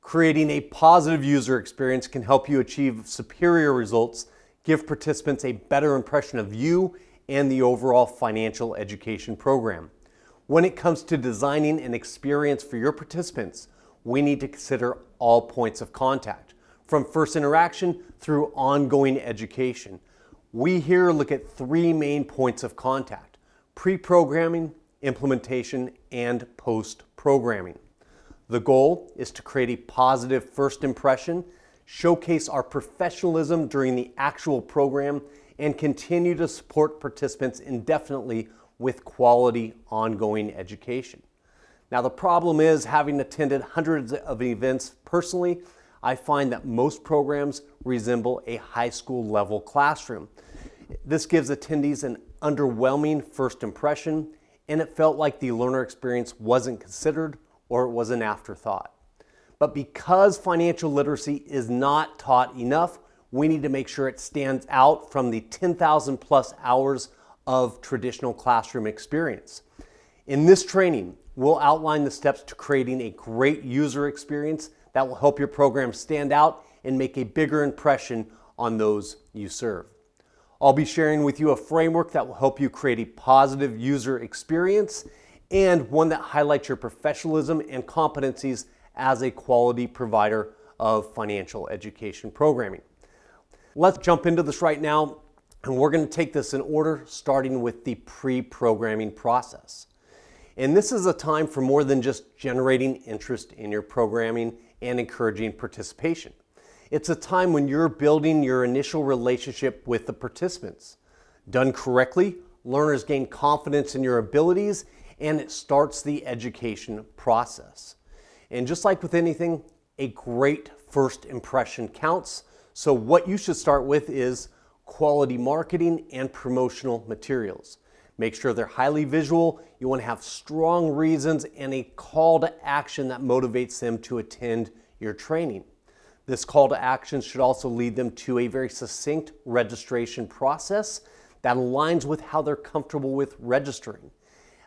Creating a positive user experience can help you achieve superior results, give participants a better impression of you and the overall financial education program. When it comes to designing an experience for your participants, we need to consider all points of contact, from first interaction through ongoing education. We here look at three main points of contact: pre-programming, implementation, and post-programming. The goal is to create a positive first impression, showcase our professionalism during the actual program, and continue to support participants indefinitely with quality ongoing education. Now, the problem is, having attended hundreds of events personally, I find that most programs resemble a high school level classroom. This gives attendees an underwhelming first impression, and it felt like the learner experience wasn't considered or it was an afterthought. But because financial literacy is not taught enough, we need to make sure it stands out from the 10,000 plus hours of traditional classroom experience. In this training, we'll outline the steps to creating a great user experience that will help your program stand out and make a bigger impression on those you serve. I'll be sharing with you a framework that will help you create a positive user experience and one that highlights your professionalism and competencies as a quality provider of financial education programming. Let's jump into this right now, and we're going to take this in order, starting with the pre-programming process. And this is a time for more than just generating interest in your programming and encouraging participation. It's a time when you're building your initial relationship with the participants. Done correctly, learners gain confidence in your abilities, and it starts the education process. And just like with anything, a great first impression counts. So what you should start with is quality marketing and promotional materials. Make sure they're highly visual. You want to have strong reasons and a call to action that motivates them to attend your training. This call to action should also lead them to a very succinct registration process that aligns with how they're comfortable with registering.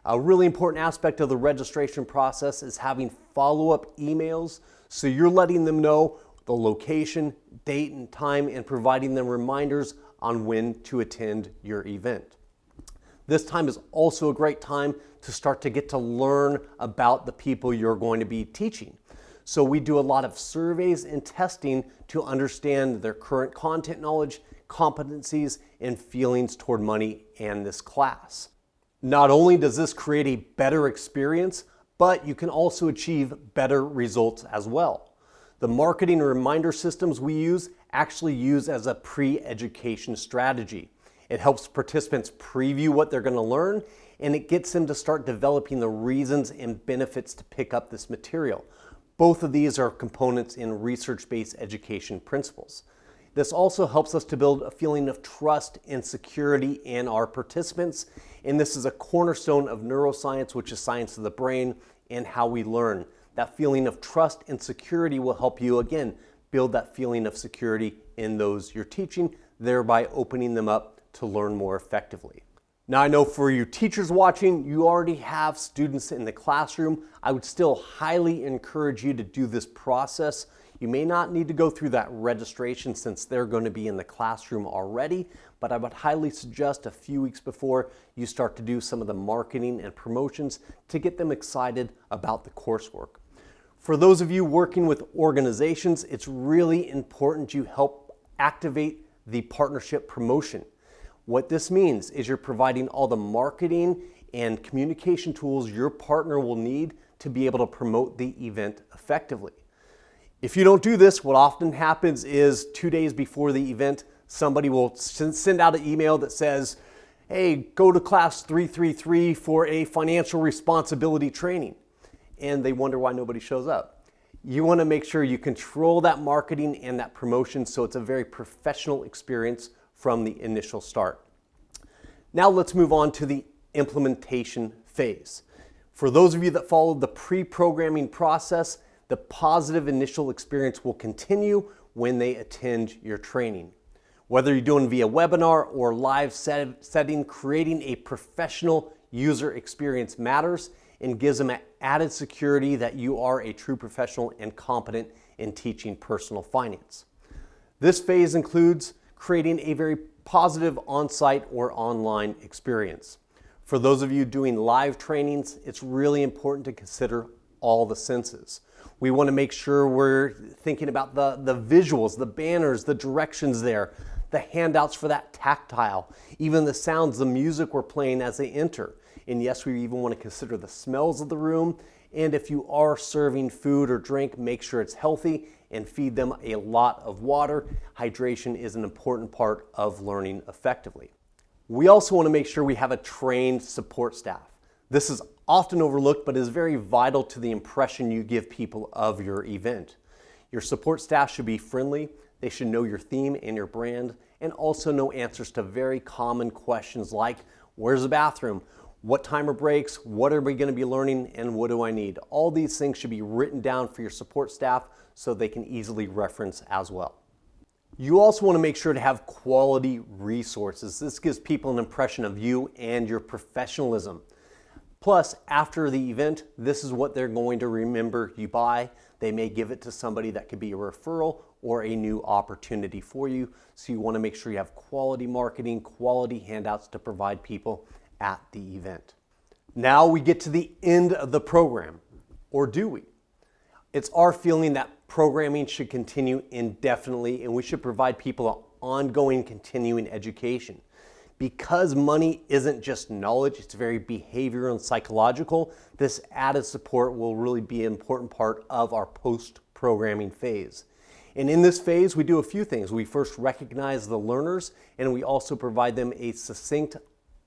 A really important aspect of the registration process is having follow-up emails, so you're letting them know the location, date, and time, and providing them reminders on when to attend your event. This time is also a great time to start to get to learn about the people you're going to be teaching. So we do a lot of surveys and testing to understand their current content knowledge, competencies, and feelings toward money and this class. Not only does this create a better experience, but you can also achieve better results as well. The marketing and reminder systems we use actually use as a pre-education strategy. It helps participants preview what they're going to learn, and it gets them to start developing the reasons and benefits to pick up this material. Both of these are components in research-based education principles. This also helps us to build a feeling of trust and security in our participants, and this is a cornerstone of neuroscience, which is science of the brain and how we learn. That feeling of trust and security will help you, again, build that feeling of security in those you're teaching, thereby opening them up to learn more effectively. Now, I know for you teachers watching, you already have students in the classroom. I would still highly encourage you to do this process. You may not need to go through that registration since they're going to be in the classroom already, but I would highly suggest a few weeks before you start to do some of the marketing and promotions to get them excited about the coursework. For those of you working with organizations, it's really important you help activate the partnership promotion. What this means is you're providing all the marketing and communication tools your partner will need to be able to promote the event effectively. If you don't do this, what often happens is 2 days before the event, somebody will send out an email that says, hey, go to class 333 for a financial responsibility training. And they wonder why nobody shows up. You want to make sure you control that marketing and that promotion so it's a very professional experience from the initial start. Now let's move on to the implementation phase. For those of you that followed the pre-programming process, the positive initial experience will continue when they attend your training. Whether you're doing via webinar or live setting, creating a professional user experience matters, and gives them added security that you are a true professional and competent in teaching personal finance. This phase includes creating a very positive on-site or online experience. For those of you doing live trainings, it's really important to consider all the senses. We want to make sure we're thinking about the visuals, the banners, the directions there, the handouts for that tactile, even the sounds, the music we're playing as they enter. And yes, we even want to consider the smells of the room. And if you are serving food or drink, make sure it's healthy and feed them a lot of water. Hydration is an important part of learning effectively. We also want to make sure we have a trained support staff. This is often overlooked, but is very vital to the impression you give people of your event. Your support staff should be friendly. They should know your theme and your brand, and also know answers to very common questions like, where's the bathroom? What time are breaks? What are we going to be learning? And what do I need? All these things should be written down for your support staff so they can easily reference as well. You also want to make sure to have quality resources. This gives people an impression of you and your professionalism. Plus, after the event, this is what they're going to remember you by. They may give it to somebody that could be a referral or a new opportunity for you. So you want to make sure you have quality marketing, quality handouts to provide people at the event. Now we get to the end of the program, or do we? It's our feeling that programming should continue indefinitely and we should provide people an ongoing continuing education. Because money isn't just knowledge, it's very behavioral and psychological, this added support will really be an important part of our post-programming phase. And in this phase, we do a few things. We first recognize the learners, and we also provide them a succinct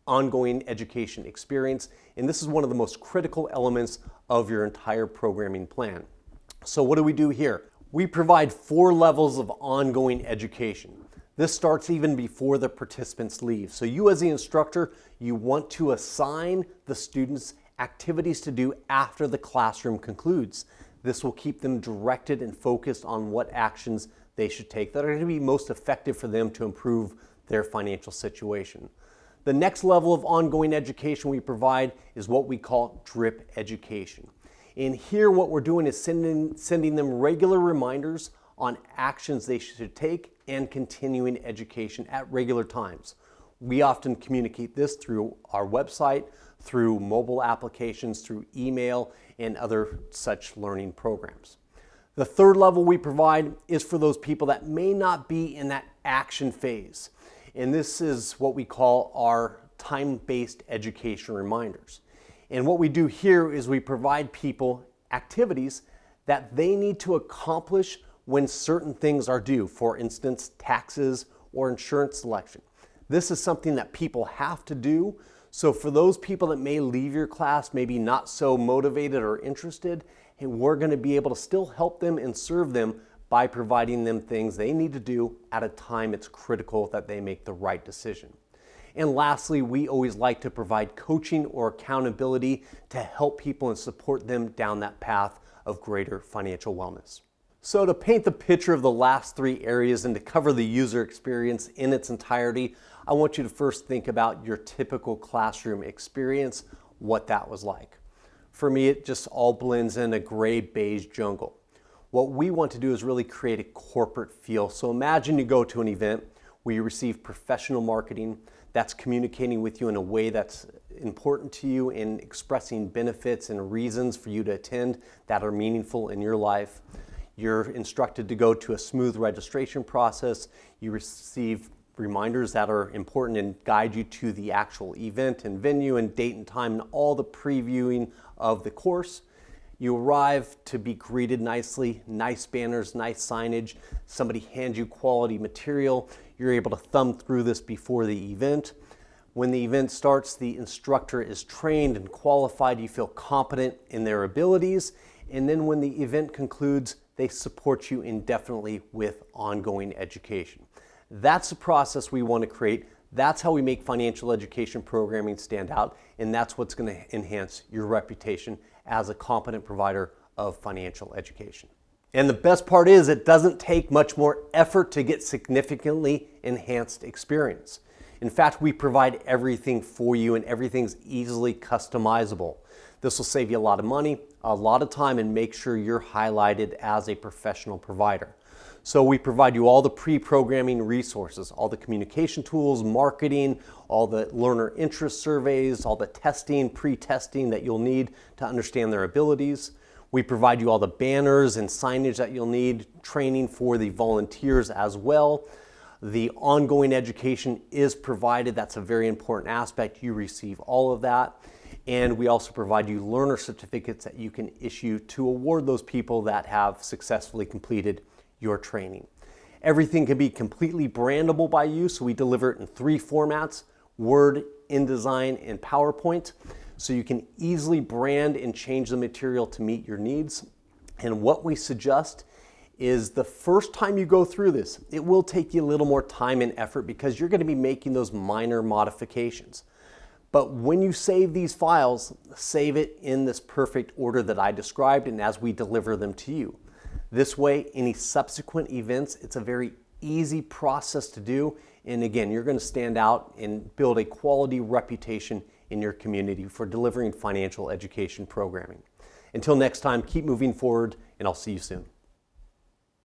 ongoing education experience. And this is one of the most critical elements of your entire programming plan. So what do we do here? We provide 4 levels of ongoing education. This starts even before the participants leave. So you as the instructor, you want to assign the students activities to do after the classroom concludes. This will keep them directed and focused on what actions they should take that are going to be most effective for them to improve their financial situation. The next level of ongoing education we provide is what we call drip education. And here what we're doing is sending them regular reminders on actions they should take and continuing education at regular times. We often communicate this through our website, through mobile applications, through email, and other such learning programs. The third level we provide is for those people that may not be in that action phase. And this is what we call our time-based education reminders. And what we do here is we provide people activities that they need to accomplish when certain things are due. For instance, taxes or insurance selection. This is something that people have to do. So for those people that may leave your class, maybe not so motivated or interested, and we're going to be able to still help them and serve them by providing them things they need to do at a time it's critical that they make the right decision. And lastly, we always like to provide coaching or accountability to help people and support them down that path of greater financial wellness. So to paint the picture of the last 3 areas and to cover the user experience in its entirety, I want you to first think about your typical classroom experience, what that was like. For me, it just all blends in a gray beige jungle. What we want to do is really create a corporate feel. So imagine you go to an event where you receive professional marketing that's communicating with you in a way that's important to you and expressing benefits and reasons for you to attend that are meaningful in your life. You're instructed to go to a smooth registration process. You receive reminders that are important and guide you to the actual event and venue and date and time and all the previewing of the course. You arrive to be greeted nicely, nice banners, nice signage. Somebody hands you quality material. You're able to thumb through this before the event. When the event starts, the instructor is trained and qualified. You feel competent in their abilities. And then when the event concludes, they support you indefinitely with ongoing education. That's the process we want to create. That's how we make financial education programming stand out, and that's what's going to enhance your reputation as a competent provider of financial education. And the best part is it doesn't take much more effort to get significantly enhanced experience. In fact, we provide everything for you and everything's easily customizable. This will save you a lot of money, a lot of time, and make sure you're highlighted as a professional provider. So we provide you all the pre-programming resources, all the communication tools, marketing, all the learner interest surveys, all the testing, pre-testing that you'll need to understand their abilities. We provide you all the banners and signage that you'll need, training for the volunteers as well. The ongoing education is provided. That's a very important aspect. You receive all of that. And we also provide you learner certificates that you can issue to award those people that have successfully completed your training. Everything can be completely brandable by you, so we deliver it in 3 formats: Word, InDesign, and PowerPoint. So you can easily brand and change the material to meet your needs. And what we suggest is the first time you go through this, it will take you a little more time and effort because you're going to be making those minor modifications. But when you save these files, save it in this perfect order that I described and as we deliver them to you. This way, any subsequent events, it's a very easy process to do. And again, you're going to stand out and build a quality reputation in your community for delivering financial education programming. Until next time, keep moving forward, and I'll see you soon.